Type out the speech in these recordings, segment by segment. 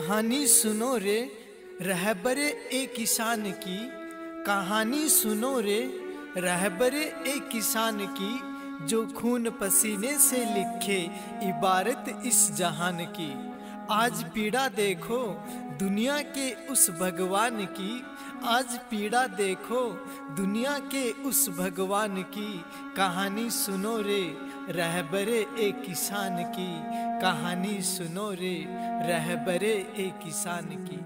कहानी सुनो रे रहबरे ए किसान की, कहानी सुनो रे रहबरे ए किसान की, जो खून पसीने से लिखे इबारत इस जहान की। आज पीड़ा देखो दुनिया के उस भगवान की, आज पीड़ा देखो दुनिया के उस भगवान की। कहानी सुनो रे रहबरे ए किसान की, कहानी सुनो रे रहबरे ए किसान की।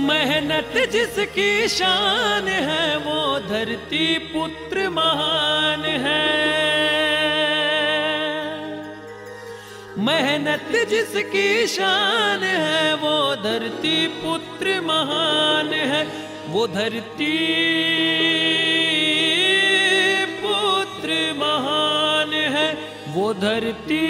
मेहनत जिसकी शान है वो धरती पुत्र महान है। मेहनत जिसकी शान है वो धरती पुत्र महान है। वो धरती पुत्र महान है। वो धरती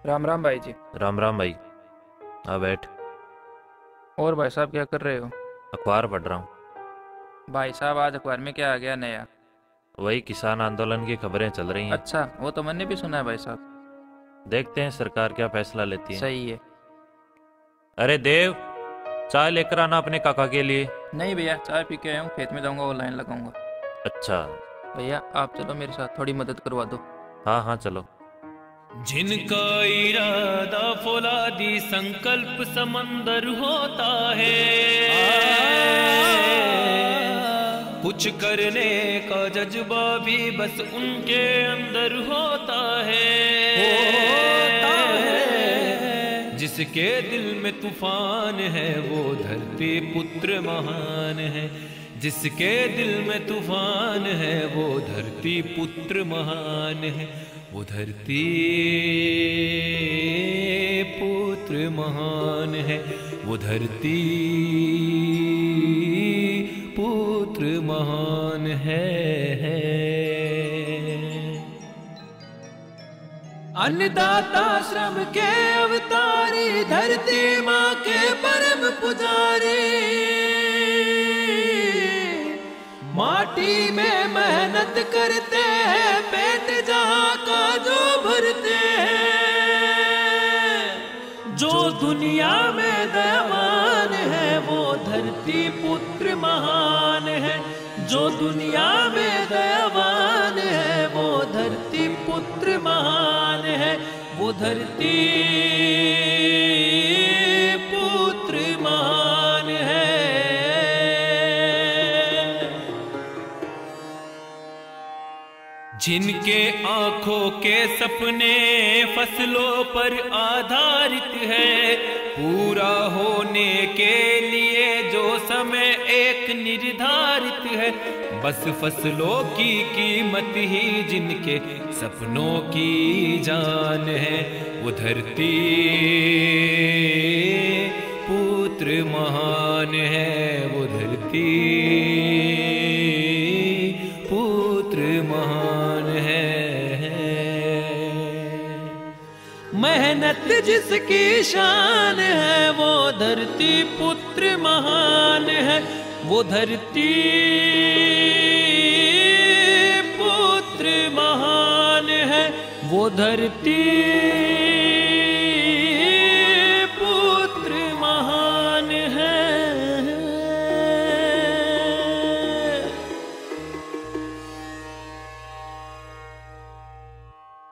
राम राम भाई जी। राम राम भाई। आ बैठ। और भाई साहब क्या कर रहे हो? अखबार पढ़ रहा हूँ। भाई साहब आज अखबार में क्या आ गया नया? वही किसान आंदोलन की खबरें चल रही हैं। अच्छा, वो तो मैंने भी सुना है भाई साहब। देखते हैं सरकार क्या फैसला लेती है। सही है। अरे देव, चाय लेकर आना अपने काका के लिए। नहीं भैया, चाय पी के आया हूँ, खेत में जाऊंगा, वो लाइन लगाऊंगा। अच्छा भैया आप चलो मेरे साथ, थोड़ी मदद करवा दो। हाँ हाँ चलो। जिनका इरादा फौलादी संकल्प समंदर होता है, कुछ करने का जज्बा भी बस उनके अंदर होता है। जिसके दिल में तूफान है वो धरती पुत्र महान है। जिसके दिल में तूफान है वो धरती पुत्र महान है। वो धरती पुत्र महान है। वो धरती पुत्र महान है। अन्नदाता श्रम के अवतारी, धरती माँ के परम पुजारी, माटी में मेहनत करते हैं, पेट जहाँ का जो भरते हैं। जो दुनिया में दयावान है वो धरती पुत्र महान है। जो दुनिया में दयावान है वो धरती पुत्र महान है। वो धरती पुत्र महान है। जिनके आंखों के सपने फसलों पर आधारित है, पूरा होने के लिए जो समय एक निर्धारित है, बस फसलों की कीमत ही जिनके सपनों की जान है। वो धरती पुत्र महान है। वो धरती पुत्र महान है। मेहनत जिसकी शान है वो धरती पुत्र महान है। वो धरती पुत्र महान है। वो धरती पुत्र महान है।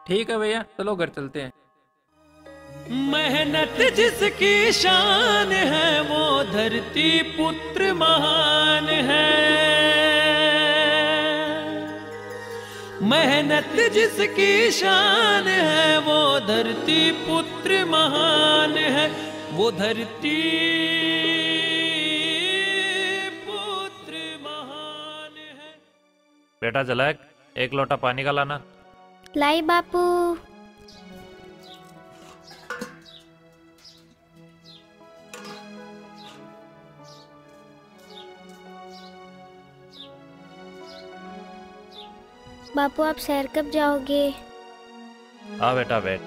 ठीक है भैया, चलो घर चलते हैं। मेहनत जिसकी शान है वो धरती पुत्र महान है। मेहनत जिसकी शान है वो धरती पुत्र महान है। वो धरती पुत्र महान है। बेटा जलैक, एक लोटा पानी का लाना। लाई बापू। बापू आप शहर कब जाओगे? आ बेटा बैठ।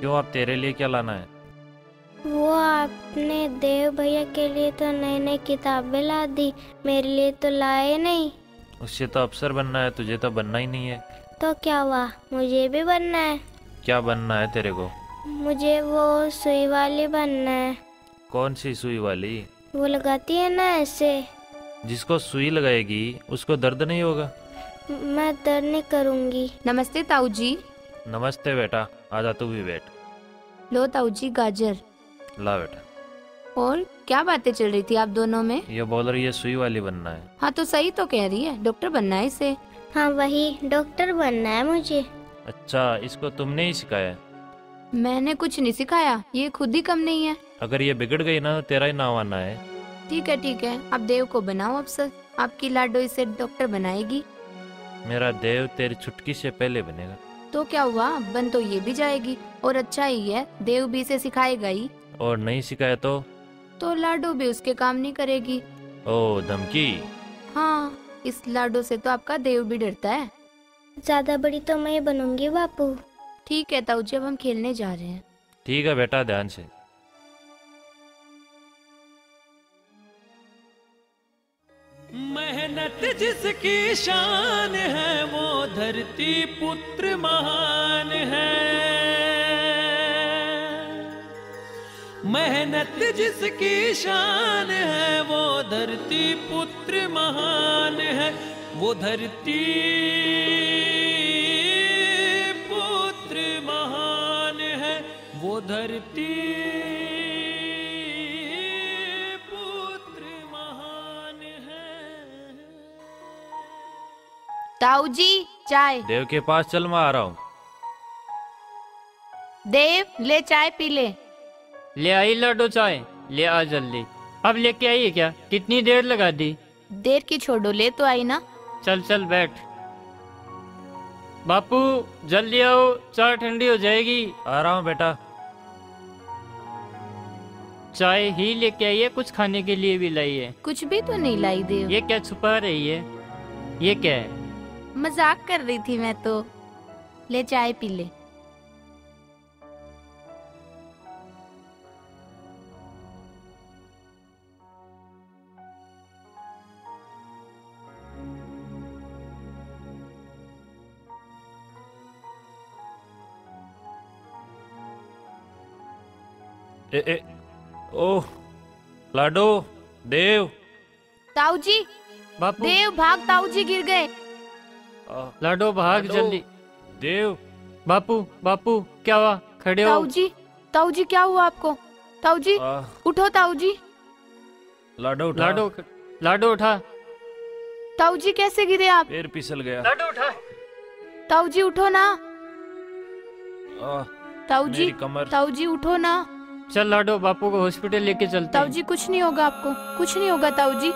क्यों, अब तेरे लिए क्या लाना है? वो आपने देव भैया के लिए तो नई नई किताबें ला दी, मेरे लिए तो लाए नहीं। उससे तो अफसर बनना है, तुझे तो बनना ही नहीं है। तो क्या हुआ, मुझे भी बनना है। क्या बनना है तेरे को? मुझे वो सुई वाली बनना है। कौन सी सुई वाली? वो लगाती है ना ऐसे। जिसको सुई लगाएगी उसको दर्द नहीं होगा। मैं दर्द नहीं करूँगी। नमस्ते ताऊ जी। नमस्ते बेटा, आजा तू भी बैठ। लो ताऊ जी गाजर। ला बेटा। और क्या बातें चल रही थी आप दोनों में? ये बोल रही है सुई वाली बनना है। हाँ तो सही तो कह रही है, डॉक्टर बनना है इसे। हाँ वही, डॉक्टर बनना है मुझे। अच्छा, इसको तुमने ही सिखाया? मैंने कुछ नहीं सिखाया, ये खुद ही कम नहीं है। अगर ये बिगड़ गई ना तो तेरा ही नाम आना है। ठीक है, आप देव को बनाओ अफसर, आपकी लाडो इसे डॉक्टर बनाएगी। मेरा देव तेरी छुटकी से पहले बनेगा। तो क्या हुआ, बन तो ये भी जाएगी और अच्छा ही है, देव भी इसे सिखाएगा ही। और नहीं सिखाया तो लाडो भी उसके काम नहीं करेगी। ओ धमकी। हाँ, इस लाडो से तो आपका देव भी डरता है। ज्यादा बड़ी तो मैं बनूंगी बापू। ठीक है ताऊ जी, अब हम खेलने जा रहे हैं। ठीक है बेटा, ध्यान से। मेहनत जिसकी शान है वो धरती पुत्र महान है। मेहनत जिसकी शान है वो धरती पुत्र महान है। वो धरती पुत्र महान है। वो धरती पुत्र महान है। ताऊ जी चाय। देव के पास चल, मैं आ रहा हूँ। देव ले चाय पी ले। ले आई लाडो चाय, ले आ जल्दी। अब लेके आई है क्या? कितनी देर लगा दी? देर की छोड़ो, ले तो आई ना। चल चल बैठ। बापू जल्दी आओ, चाय ठंडी हो जाएगी। आ रहा हूँ बेटा। चाय ही लेके आई है, कुछ खाने के लिए भी लाई है? कुछ भी तो नहीं लाई देव। ये क्या छुपा रही है? ये क्या है? मजाक कर रही थी मैं तो। ले चाय पी ले। ए ओह लाडो, देव। ताऊ जी, बापू देव भाग, ताऊ जी गिर गए। लाडो भाग लाडो, जल्दी। देव। बापू बापू क्या हुआ? खड़े हो। ताऊ जी क्या हुआ आपको? ताऊ जी उठो। ताऊ जी, लाडो उठा। लाडो उठा। ताऊ जी कैसे गिरे आप? पैर फिसल गया। लाडो उठा। ताऊ जी उठो ना। ताऊ जी, मेरी कमर। ताऊ जी उठो ना। चल लाडो, बापू को हॉस्पिटल लेके चलते ताऊ हैं। जी कुछ नहीं होगा आपको, कुछ नहीं होगा ताऊ जी।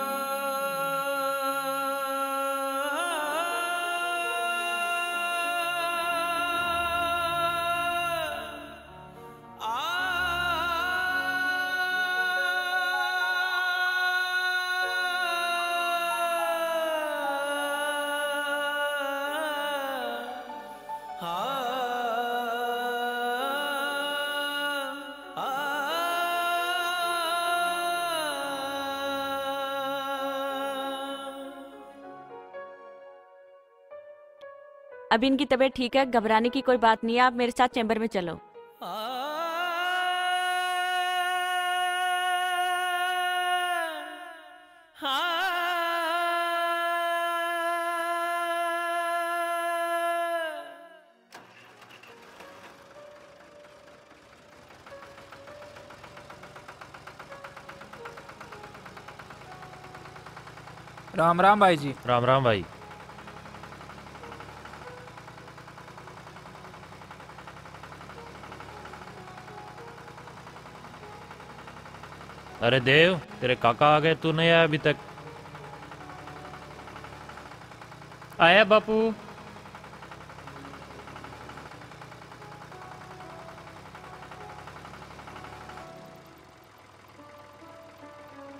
अब इनकी तबीयत ठीक है, घबराने की कोई बात नहीं है। आप मेरे साथ चैम्बर में चलो। राम राम भाई जी। राम राम भाई। अरे देव, तेरे काका आ गए, तू नहीं आया अभी तक? आया बापू।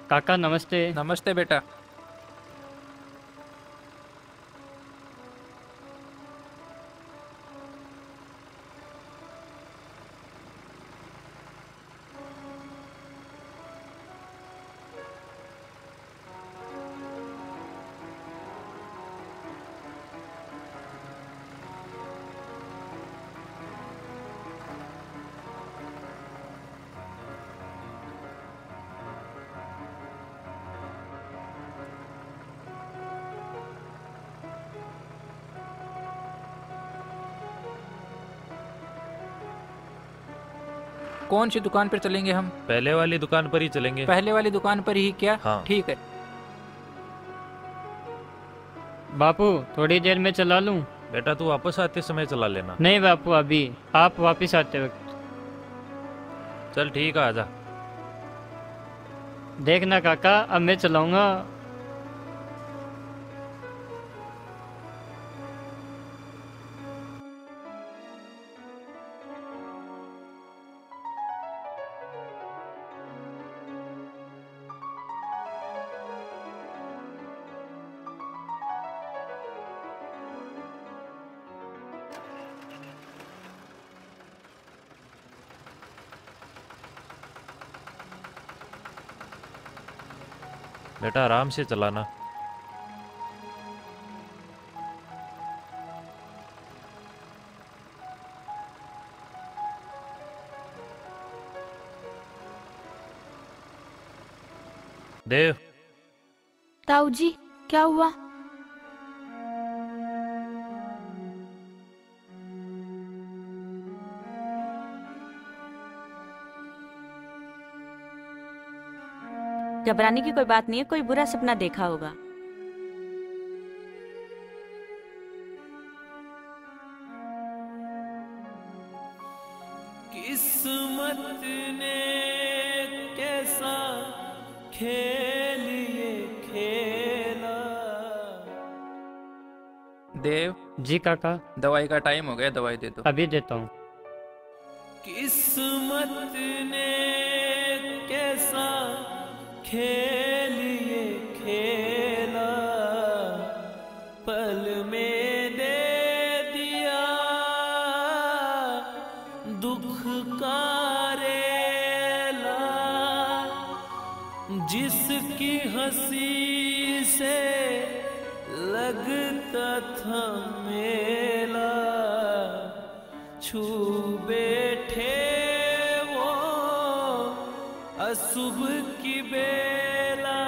काका नमस्ते। नमस्ते बेटा। कौन सी दुकान पर चलेंगे हम? पहले वाली दुकान पर ही चलेंगे। पहले वाली दुकान पर ही क्या? हाँ। ठीक है। बापू थोड़ी देर में चला लूं? बेटा तू वापस आते समय चला लेना। नहीं बापू, अभी आप वापस आते वक्त। चल ठीक है, आजा। देखना काका, अब मैं चलाऊंगा। बेटा आराम से चलाना। देव। ताऊ जी क्या हुआ? घबराने की कोई बात नहीं है, कोई बुरा सपना देखा होगा। किस्मत ने कैसा खेल ये खेला। देव। जी काका। दवाई का टाइम हो गया, दवाई दे दो। अभी देता हूँ। किस्मत ने कैसा खेल ये खेला, पल में दे दिया दुख का रेला। जिसकी हंसी से लगता था मेला, छू बैठे वो अशुभ की बेला।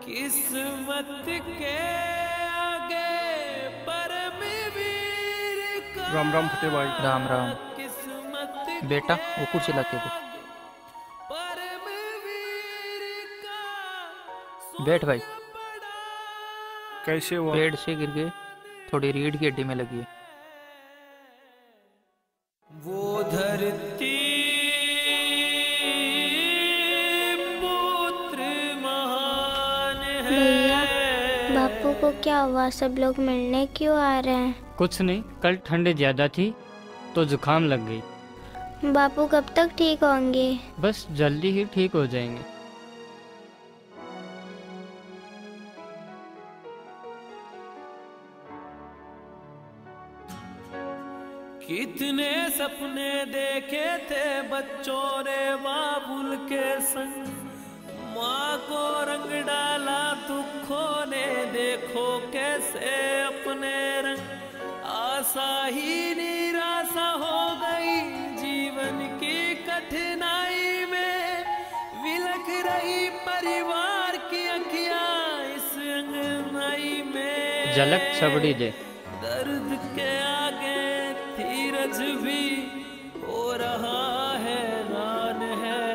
किस्मत के आगे परमवीर का। राम राम फतेह भाई। राम राम। किस्मत बेटा वो कुर्सी ला के दो। परमवीर का। बैठ भाई। कैसे हुआ? पेड़ से गिर गए, थोड़ी रीढ़ की हड्डी में लगी है। वो धरती पुत्र महान है। भैया बापू को क्या हुआ? सब लोग मिलने क्यों आ रहे हैं? कुछ नहीं, कल ठंड ज्यादा थी तो जुकाम लग गई। बापू कब तक ठीक होंगे? बस जल्दी ही ठीक हो जाएंगे। कितने सपने देखे थे बच्चों ने बाबुल के संग। माँ को रंग डाला दुखों ने, देखो कैसे अपने रंग। आशा ही निराशा हो गई जीवन की कठिनाई में। विलख रही परिवार की अखियाँ इस अंगनाई में। झलक छबड़ी दे। दर्द के आगे धीरज भी हो रहा है नान है।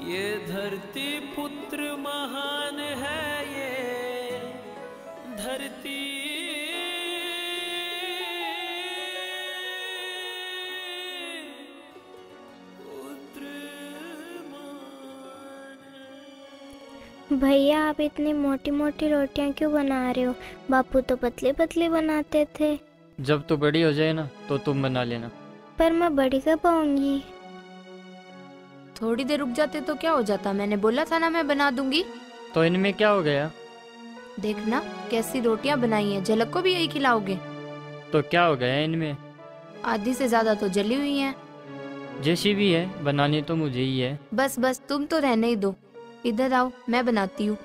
ये धरती पुत्र महान है। भैया आप इतनी मोटी मोटी रोटियां क्यों बना रहे हो? बापू तो पतली पतली बनाते थे। जब तू बड़ी हो जाए ना तो तुम बना लेना। पर मैं बड़ी कब आऊंगी? थोड़ी देर रुक जाते तो क्या हो जाता, मैंने बोला था ना मैं बना दूंगी। तो इनमें क्या हो गया? देखना कैसी रोटियां बनाई हैं, झलक को भी यही खिलाओगे? तो क्या हो गया इनमें? आधी से ज्यादा तो जली हुई हैं। जैसी भी है बनानी तो मुझे ही है। बस बस तुम तो रहने ही दो, इधर आओ मैं बनाती हूँ।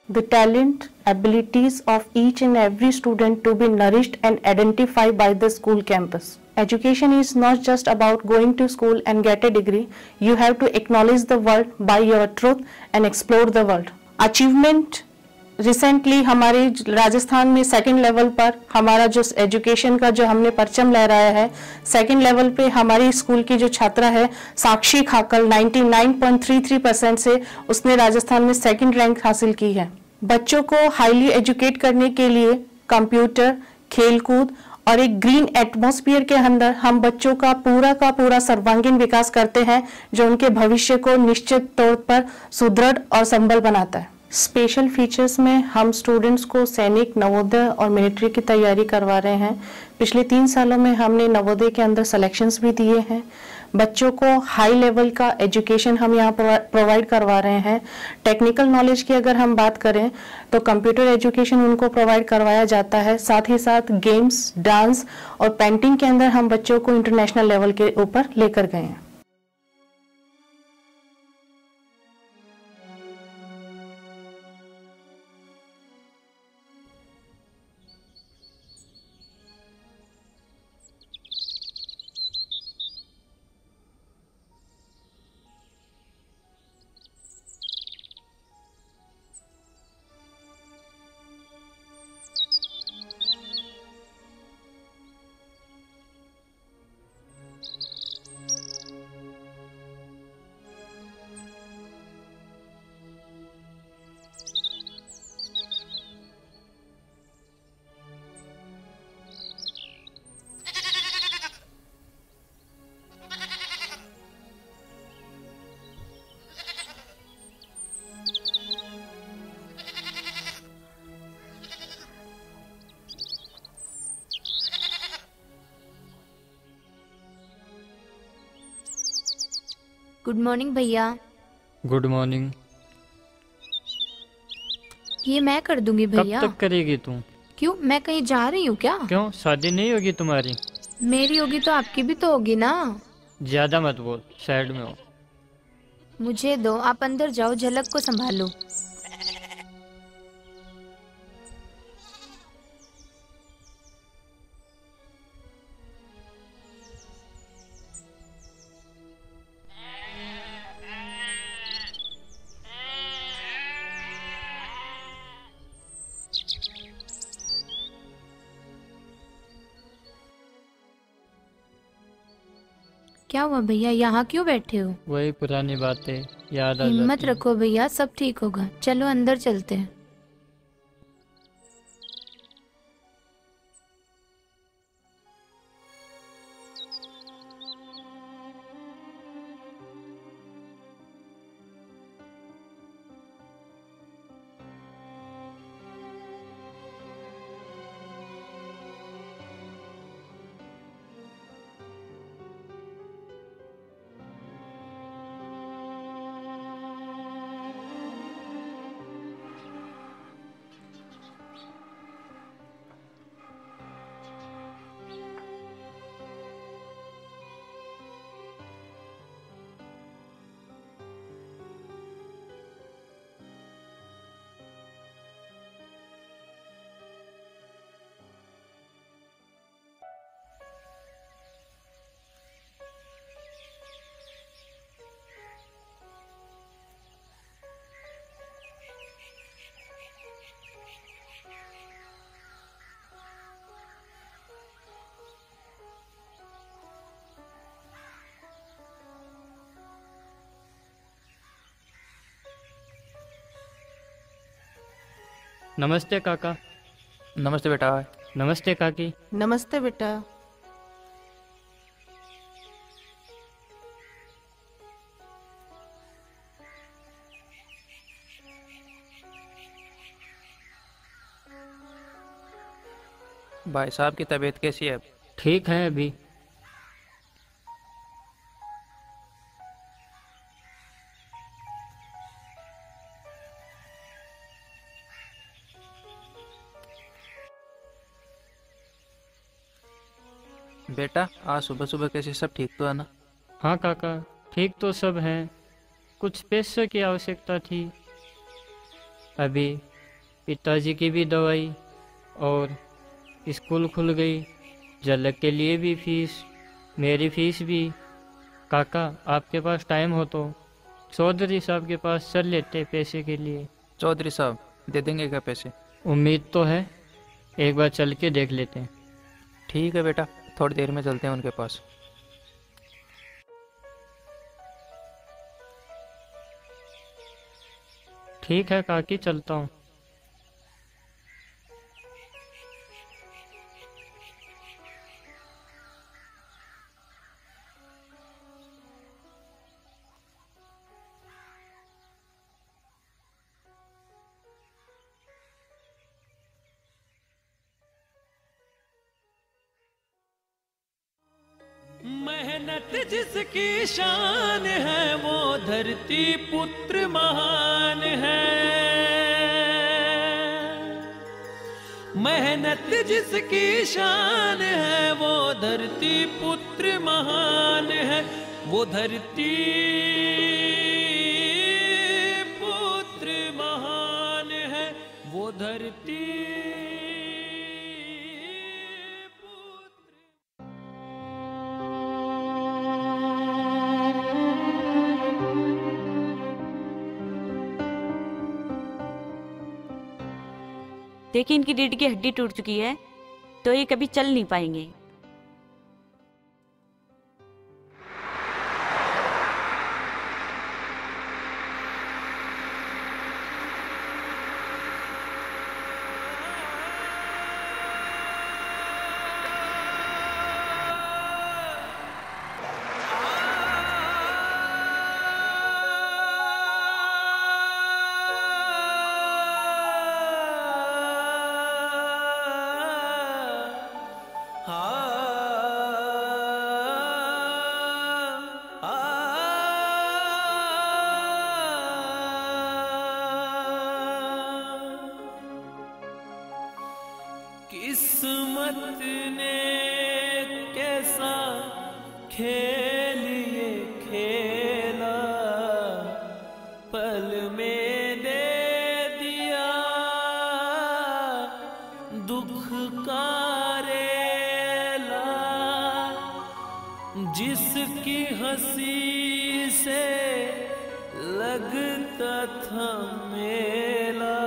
The talent, abilities of each and every student to be nourished and identified by the school campus. Education is not just about going to school and get a degree. You have to acknowledge the world by your truth and explore the world. Achievement recently हमारे राजस्थान में second level पर हमारा जो education का जो हमने परचम लहराया है, सेकंड लेवल पे हमारी स्कूल की जो छात्रा है साक्षी खाकल 99.33% से उसने राजस्थान में सेकंड रैंक हासिल की है। बच्चों को हाईली एजुकेट करने के लिए कंप्यूटर, खेलकूद और एक ग्रीन एटमॉस्फेयर के अंदर हम बच्चों का पूरा सर्वांगीण विकास करते हैं जो उनके भविष्य को निश्चित तौर पर सुदृढ़ और संबल बनाता है। स्पेशल फीचर्स में हम स्टूडेंट्स को सैनिक, नवोदय और मिलिट्री की तैयारी करवा रहे हैं। पिछले 3 सालों में हमने नवोदय के अंदर सिलेक्शंस भी दिए हैं। बच्चों को हाई लेवल का एजुकेशन हम यहाँ प्रोवाइड करवा रहे हैं। टेक्निकल नॉलेज की अगर हम बात करें तो कंप्यूटर एजुकेशन उनको प्रोवाइड करवाया जाता है। साथ ही साथ गेम्स, डांस और पेंटिंग के अंदर हम बच्चों को इंटरनेशनल लेवल के ऊपर लेकर गए हैं। गुड मॉर्निंग भैया। Good morning. ये मैं कर दूंगी भैया। कब तक करेगी तू? क्यों, मैं कहीं जा रही हूँ क्या? क्यों, शादी नहीं होगी तुम्हारी? मेरी होगी तो आपकी भी तो होगी ना। ज्यादा मत बोल, साइड में हो। मुझे दो, आप अंदर जाओ, झलक को संभालो। क्या हुआ भैया, यहाँ क्यों बैठे हो? वही पुरानी बातें याद आ हिम्मत जाती हैं। रखो भैया, सब ठीक होगा। चलो अंदर चलते हैं। नमस्ते काका। नमस्ते बेटा। नमस्ते काकी। नमस्ते बेटा। भाई साहब की तबीयत कैसी है? ठीक है अभी। बेटा आज सुबह सुबह कैसे, सब ठीक तो है ना? हाँ काका, ठीक तो सब है। कुछ पैसे की आवश्यकता थी। अभी पिताजी की भी दवाई और स्कूल खुल गई, झलक के लिए भी फीस, मेरी फीस भी। काका आपके पास टाइम हो तो चौधरी साहब के पास चल लेते पैसे के लिए। चौधरी साहब दे देंगे क्या पैसे? उम्मीद तो है, एक बार चल के देख लेते हैं। ठीक है बेटा, थोड़ी देर में चलते हैं उनके पास। ठीक है काकी, चलता हूँ। मेहनत जिसकी शान है वो धरती पुत्र महान है। मेहनत जिसकी शान है वो धरती पुत्र महान है। वो धरती पुत्र महान है। वो धरती देखिए इनकी रीढ़ की हड्डी टूट चुकी है, तो ये कभी चल नहीं पाएंगे। किस्मत ने कैसा खेल ये खेला, पल में दे दिया दुख का रेला। जिसकी हंसी से लगता था मेला,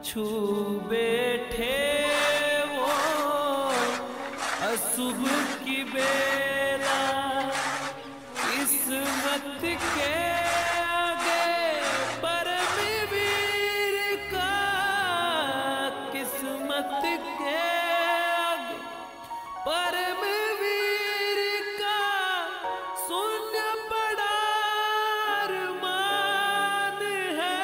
छू बैठे वो अशुभ की बेला। किस्मत के आगे परमवीर का, किस्मत के आगे परमवीर का शून्य पड़ा अरमान है।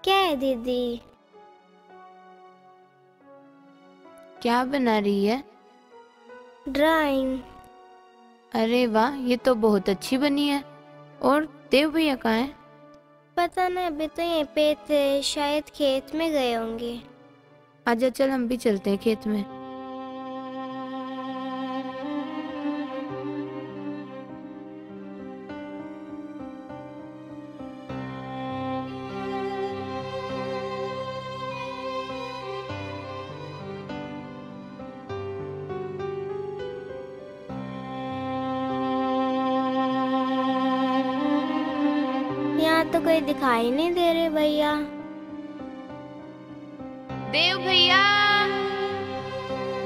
क्या है दीदी? क्या बना रही है? ड्राइंग। अरे वाह, ये तो बहुत अच्छी बनी है। और देव भैया कहाँ हैं? पता नहीं, अभी तो यहीं पे थे, शायद खेत में गए होंगे। आजा चल, हम भी चलते हैं खेत में। यहाँ तो कोई दिखाई नहीं दे रहे भैया। देव भैया,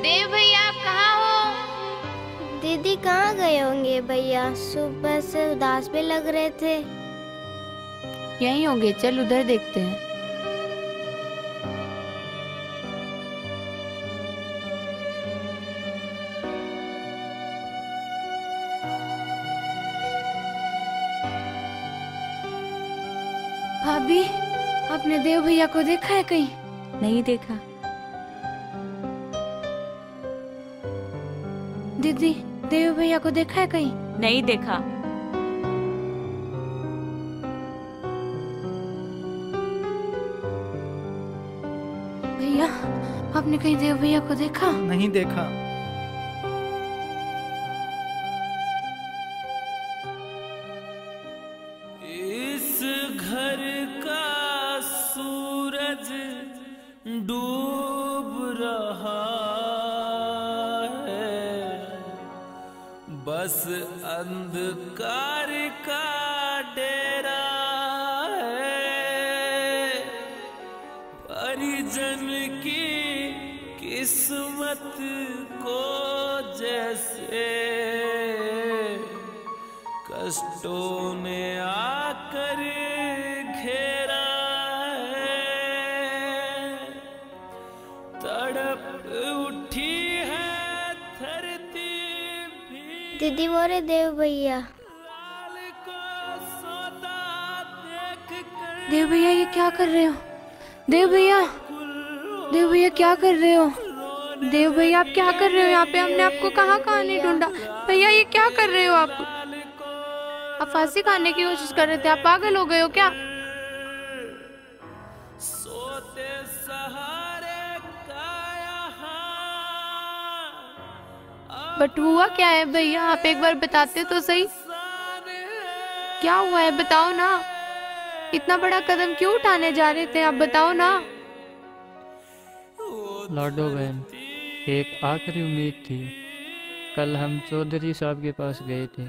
देव भैया आप कहाँ हो? दीदी कहाँ गए होंगे भैया? सुबह से उदास भी लग रहे थे। यहीं होंगे, चल उधर देखते हैं। भाभी, आपने देव भैया को देखा है कहीं? नहीं देखा। दीदी, देव भैया को देखा है कहीं? नहीं देखा। भैया, आपने कहीं देव भैया को देखा? नहीं देखा। इस घर का सूरज डूब रहा है, बस अंधकार का डेरा है। परिजन की किस्मत को जैसे कष्टों ने आकर घेरा है। तड़प उठी है धरती भी। दीदी वो रे देव भैया। देव भैया ये क्या कर रहे हो? देव भैया, देव भैया क्या कर रहे हो? देव भैया आप क्या कर रहे हो यहाँ पे? हमने आपको कहाँ कहाँ नहीं ढूंढा। भैया ये क्या कर रहे हो आप? आप फांसी खाने की कोशिश कर रहे थे, आप पागल हो गए हो क्या? सोते सहारे का बट हुआ क्या है भैया? आप एक बार बताते तो सही, क्या हुआ है बताओ ना। इतना बड़ा कदम क्यों उठाने जा रहे थे, आप बताओ ना। लाडो बहन, एक आखिरी उम्मीद थी। कल हम चौधरी साहब के पास गए थे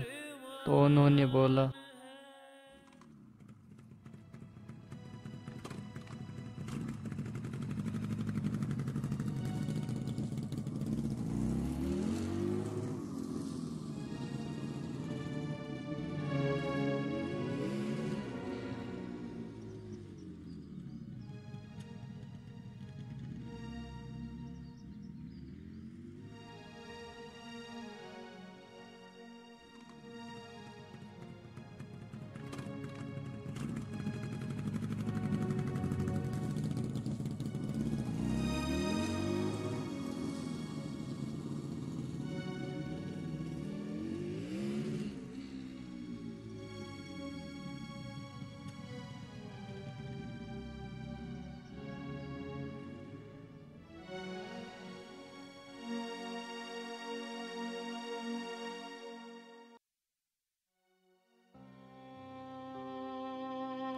तो उन्होंने बोला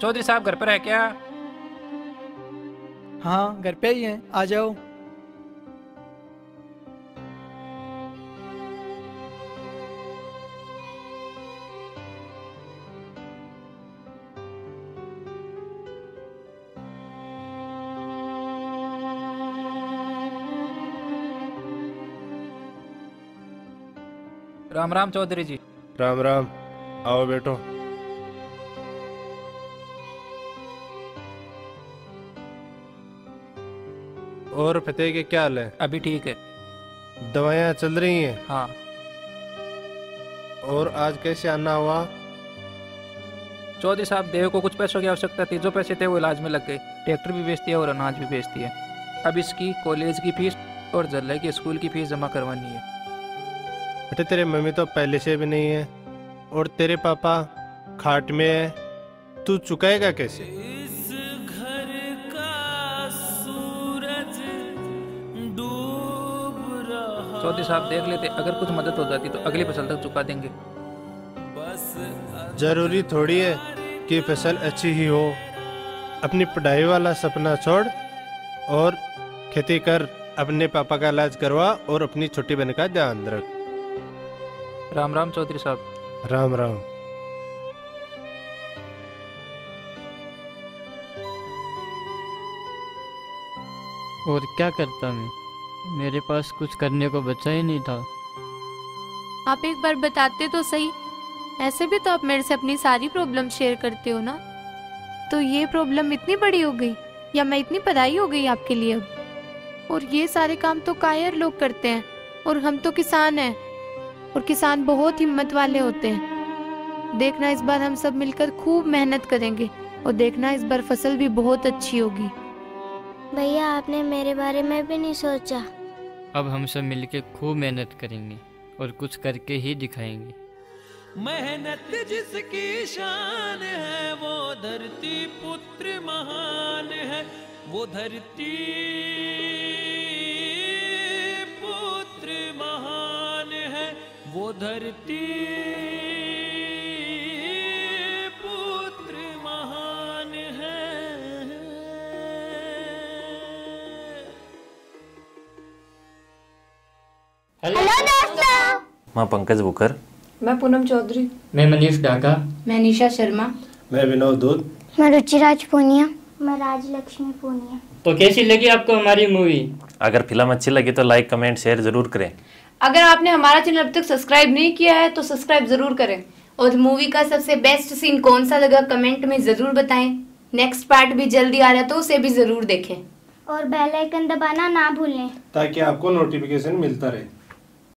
चौधरी साहब घर पर है क्या? हाँ घर पे ही हैं, आ जाओ। राम राम चौधरी जी। राम राम, आओ बैठो। और फतेह के क्या हाल है? अभी ठीक है। दवाइयाँ चल रही हैं? हाँ। और आज कैसे आना हुआ? चौधरी साहब, देव को कुछ पैसों की आवश्यकता थी, जो पैसे थे वो इलाज में लग गए। ट्रैक्टर भी बेच दिया और अनाज भी बेच दिया। अब इसकी कॉलेज की फीस और जल्ले की स्कूल की फीस जमा करवानी है। बेटे तेरे मम्मी तो पहले से भी नहीं है और तेरे पापा खाट में है, तू चुकाएगा कैसे? इस घर का सूरज डूब रहा। चौधरी साहब देख लेते, अगर कुछ मदद हो जाती तो अगली फसल तक चुका देंगे। जरूरी थोड़ी है कि फसल अच्छी ही हो। अपनी पढ़ाई वाला सपना छोड़ और खेती कर, अपने पापा का इलाज करवा और अपनी छोटी बहन का ध्यान रख। राम राम चौधरी साहब। राम राम। और क्या करता मैं, मेरे पास कुछ करने को बचा ही नहीं था। आप एक बार बताते तो सही। ऐसे भी तो आप मेरे से अपनी सारी प्रॉब्लम शेयर करते हो ना। तो ये प्रॉब्लम इतनी बड़ी हो गई या मैं इतनी पढ़ाई हो गई आपके लिए अब? और ये सारे काम तो कायर लोग करते हैं और हम तो किसान हैं, और किसान बहुत हिम्मत वाले होते हैं। देखना इस बार हम सब मिलकर खूब मेहनत करेंगे और देखना इस बार फसल भी बहुत अच्छी होगी। भैया आपने मेरे बारे में भी नहीं सोचा। अब हम सब मिलके खूब मेहनत करेंगे और कुछ करके ही दिखाएंगे। मेहनत जिसकी शान है वो धरती पुत्र महान है, वो धरती पुत्र महान है, वो धरती पुत्र महान है। हेलो दोस्तों, मैं पंकज बुकर। मैं पूनम चौधरी। मैं मनीष डागा। मैं निशा शर्मा। मैं विनोद दूध। मैं रुचिराज पूनिया। मैं राजलक्ष्मी पूनिया। तो कैसी लगी आपको हमारी मूवी? अगर फिल्म अच्छी लगी तो लाइक कमेंट शेयर जरूर करें। अगर आपने हमारा चैनल अब तक सब्सक्राइब नहीं किया है तो सब्सक्राइब जरूर करें। और मूवी का सबसे बेस्ट सीन कौन सा लगा कमेंट में जरूर बताएं। नेक्स्ट पार्ट भी जल्दी आ रहा है तो उसे भी जरूर देखें। और बेल आइकन दबाना ना भूलें ताकि आपको नोटिफिकेशन मिलता रहे।